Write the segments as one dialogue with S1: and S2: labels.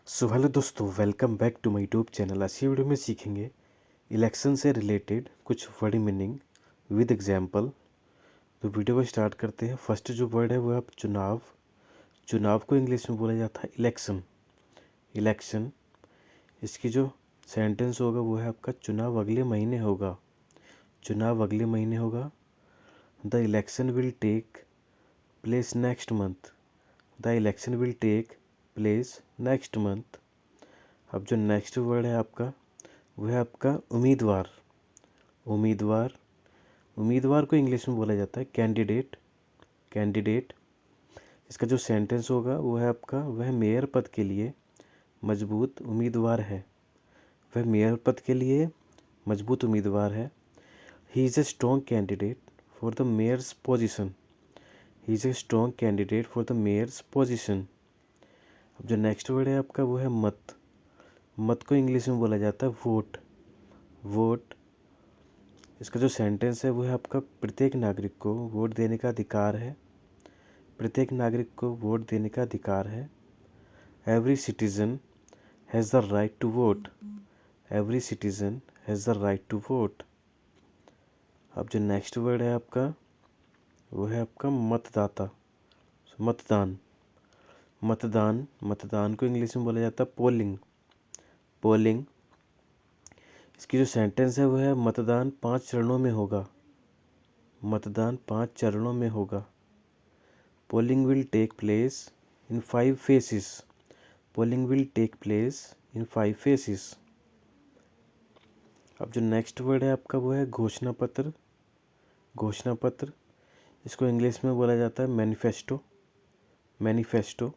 S1: सो hello दोस्तों, welcome back to my YouTube channel. आज की वीडियो में सीखेंगे इलेक्शन से रिलेटेड कुछ वर्ड मीनिंग विद एग्जांपल। तो वीडियो को स्टार्ट करते हैं। फर्स्ट जो वर्ड है वो है चुनाव। चुनाव को इंग्लिश में बोला जाता है इलेक्शन। इलेक्शन। इसकी जो सेंटेंस होगा वो है आपका चुनाव अगले महीने होगा। चुनाव अगले महीने होगा। The election will take place next month. The election will take place next month. अब जो नेक्स्ट वर्ड है आपका वो है आपका उम्मीदवार। उम्मीदवार। उम्मीदवार को इंग्लिश में बोला जाता है कैंडिडेट। कैंडिडेट। इसका जो सेंटेंस होगा वो है आपका वह मेयर पद के लिए मजबूत उम्मीदवार है। वह मेयर पद के लिए मजबूत उम्मीदवार है। He is a strong candidate for the mayor's position. He is a strong candidate for the mayor's position. अब जो नेक्स्ट वर्ड है आपका वो है मत। मत को इंग्लिश में बोला जाता है वोट। वोट। इसका जो सेंटेंस है वो है आपका प्रत्येक नागरिक को वोट देने का अधिकार है। प्रत्येक नागरिक को वोट देने का अधिकार है। Every citizen has the right to vote. Every citizen has the right to vote. अब जो नेक्स्ट वर्ड है आपका वो है आपका मतदाता। मतदान। मतदान। मतदान को इंग्लिश में बोला जाता है पोलिंग। पोलिंग। इसकी जो सेंटेंस है वो है मतदान 5 चरणों में होगा। मतदान 5 चरणों में होगा। Polling will take place in 5 phases। Polling will take place in 5 phases। अब जो नेक्स्ट वर्ड है आपका वो है घोषणा पत्र। घोषणा पत्र। इसको इंग्लिश में बोला जाता है मैनिफेस्टो। मैनिफेस्टो।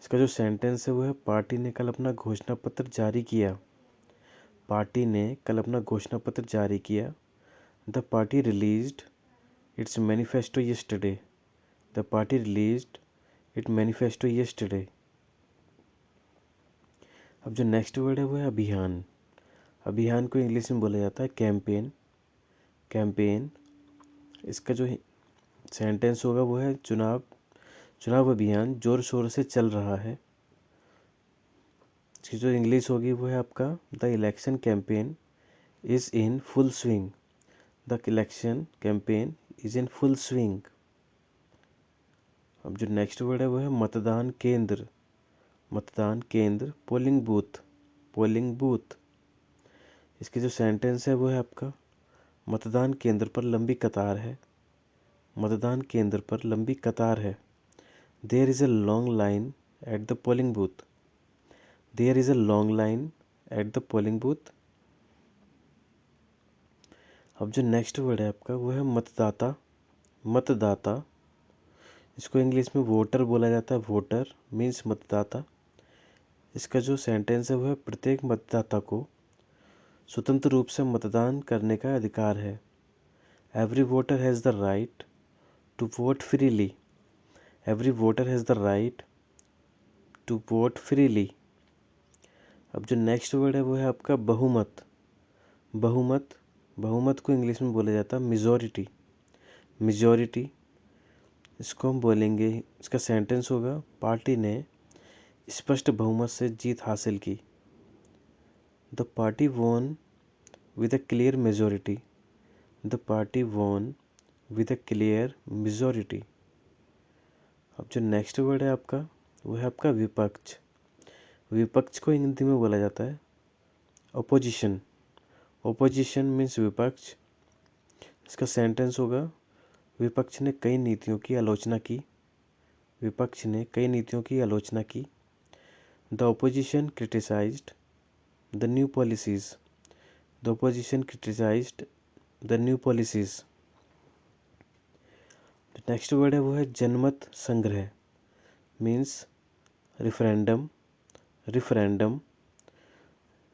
S1: इसका जो सेंटेंस है वो है पार्टी ने कल अपना घोषणा पत्र जारी किया। पार्टी ने कल अपना घोषणा पत्र जारी किया। The party released it's manifesto yesterday. The party released it manifesto yesterday. अब जो नेक्स्ट वर्ड है वो है अभियान। अभियान को इंग्लिश में बोला जाता है कैंपेन। कैंपेन। इसका जो सेंटेंस होगा वो है चुनाव अभियान जोर शोर से चल रहा है। इसकी जो इंग्लिश होगी वो है आपका the election campaign is in full swing. The election campaign is in full swing. अब जो नेक्स्ट वर्ड है वो है मतदान केंद्र। मतदान केंद्र पोलिंग बूथ। Polling booth. इसकी जो सेंटेंस है वो है आपका मतदान केंद्र पर लंबी कतार है। मतदान केंद्र पर लंबी कतार है। There is a long line at the polling booth. There is a long line at the polling booth. अब जो नेक्स्ट वर्ड है आपका वो है मतदाता। मतदाता। इसको इंग्लिश में वोटर बोला जाता है। वोटर मीन्स मतदाता। इसका जो सेंटेंस है वो है प्रत्येक मतदाता को स्वतंत्र रूप से मतदान करने का अधिकार है। Every voter has the right to vote freely. Every voter has the right to vote freely. अब जो नेक्स्ट वर्ड है वो है आपका बहुमत। बहुमत। बहुमत को इंग्लिश में बोला जाता है मेजॉरिटी। मेजॉरिटी। इसको हम बोलेंगे, इसका सेंटेंस होगा पार्टी ने स्पष्ट बहुमत से जीत हासिल की। The party won with a clear majority. The party won with a clear majority. अब जो नेक्स्ट वर्ड है आपका वो है आपका विपक्ष। विपक्ष को हिंदी में बोला जाता है अपोजिशन। ओपोजिशन मीन्स विपक्ष। इसका सेंटेंस होगा विपक्ष ने कई नीतियों की आलोचना की। विपक्ष ने कई नीतियों की आलोचना की। The opposition criticised the new policies. The opposition criticised the new policies. Next word है वो है जनमत संग्रह मीन्स रिफरेंडम। रिफरेंडम।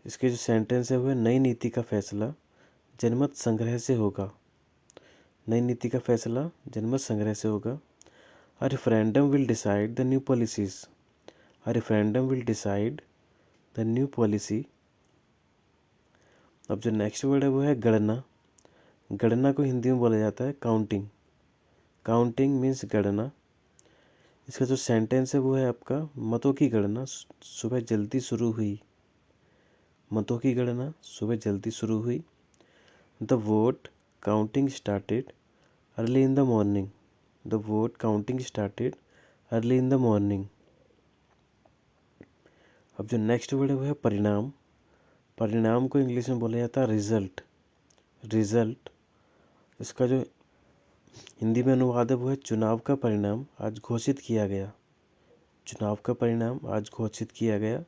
S1: इसके जो सेंटेंस है वो है नई नीति का फैसला जनमत संग्रह से होगा। नई नीति का फैसला जनमत संग्रह से होगा। A referendum will decide the new policies. A referendum will decide the new policy. अब जो नेक्स्ट वर्ड है वो है गणना। गणना को हिंदी में बोला जाता है काउंटिंग। काउंटिंग मीन्स गणना। इसका जो सेंटेंस है वो है आपका मतों की गणना सुबह जल्दी शुरू हुई। मतों की गणना सुबह जल्दी शुरू हुई। The vote counting started early in the morning. The vote counting started early in the morning. अब जो नेक्स्ट वर्ड है वो है परिणाम। परिणाम को इंग्लिश में बोला जाता है रिजल्ट। रिजल्ट, इसका जो हिंदी में अनुवाद है वो है चुनाव का परिणाम आज घोषित किया गया। चुनाव का परिणाम आज घोषित किया गया।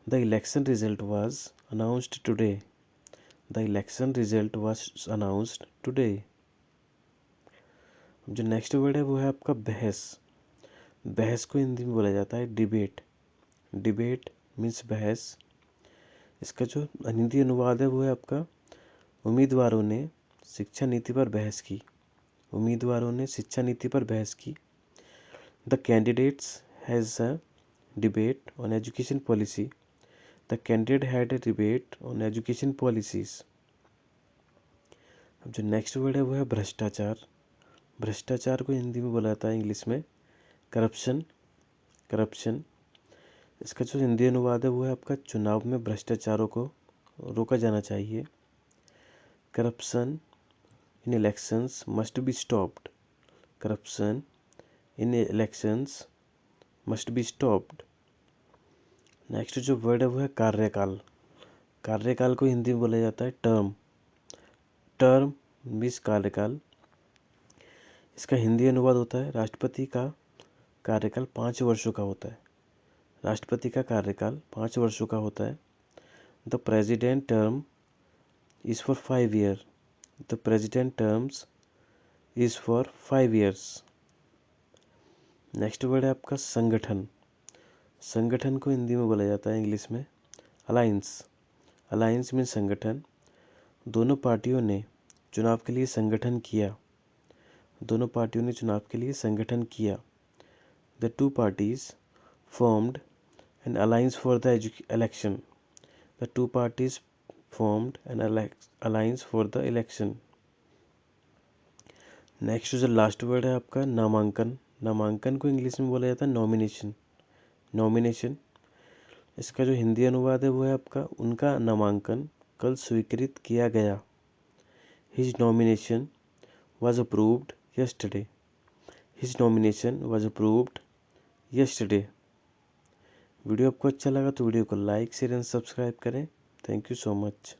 S1: The election result was announced today. The election result was announced today. जो नेक्स्ट वर्ड है वो है आपका बहस। बहस को हिंदी में बोला जाता है डिबेट। डिबेट मीन्स बहस। इसका जो हिंदी अनुवाद है वो है आपका उम्मीदवारों ने शिक्षा नीति पर बहस की। उम्मीदवारों ने शिक्षा नीति पर बहस की। The candidates has a debate on education policy. The candidate had a debate on education policies. अब जो नेक्स्ट वर्ड है वो है भ्रष्टाचार। भ्रष्टाचार को हिंदी में बोला जाता है इंग्लिश में करप्शन। करप्शन, इसका जो हिंदी अनुवाद है वो है आपका चुनाव में भ्रष्टाचारों को रोका जाना चाहिए। Corruption in elections must be stopped. Corruption in elections must be stopped. Next जो वर्ड है वो है कार्यकाल। कार्यकाल को हिंदी में बोला जाता है टर्म। टर्म मीन्स कार्यकाल। इसका हिंदी अनुवाद होता है राष्ट्रपति का कार्यकाल 5 वर्षों का होता है। राष्ट्रपति का कार्यकाल 5 वर्षों का होता है। The president term is for 5 year. The president terms is for 5 years. Next word है आपका संगठन। संगठन को हिंदी में बोला जाता है इंग्लिश में अलायंस। अलायंस मीन्स संगठन। दोनों पार्टियों ने चुनाव के लिए संगठन किया। दोनों पार्टियों ने चुनाव के लिए संगठन किया। The two parties formed an alliance for the election. The two parties formed an alliance for the election. Next जो लास्ट वर्ड है आपका नामांकन। नामांकन को इंग्लिश में बोला जाता है नॉमिनेशन। नॉमिनेशन, इसका जो हिंदी अनुवाद है वो है आपका उनका नामांकन कल स्वीकृत किया गया। His nomination was approved yesterday. His nomination was approved yesterday. Video आपको अच्छा लगा तो वीडियो को लाइक शेयर एंड सब्सक्राइब करें। Thank you so much.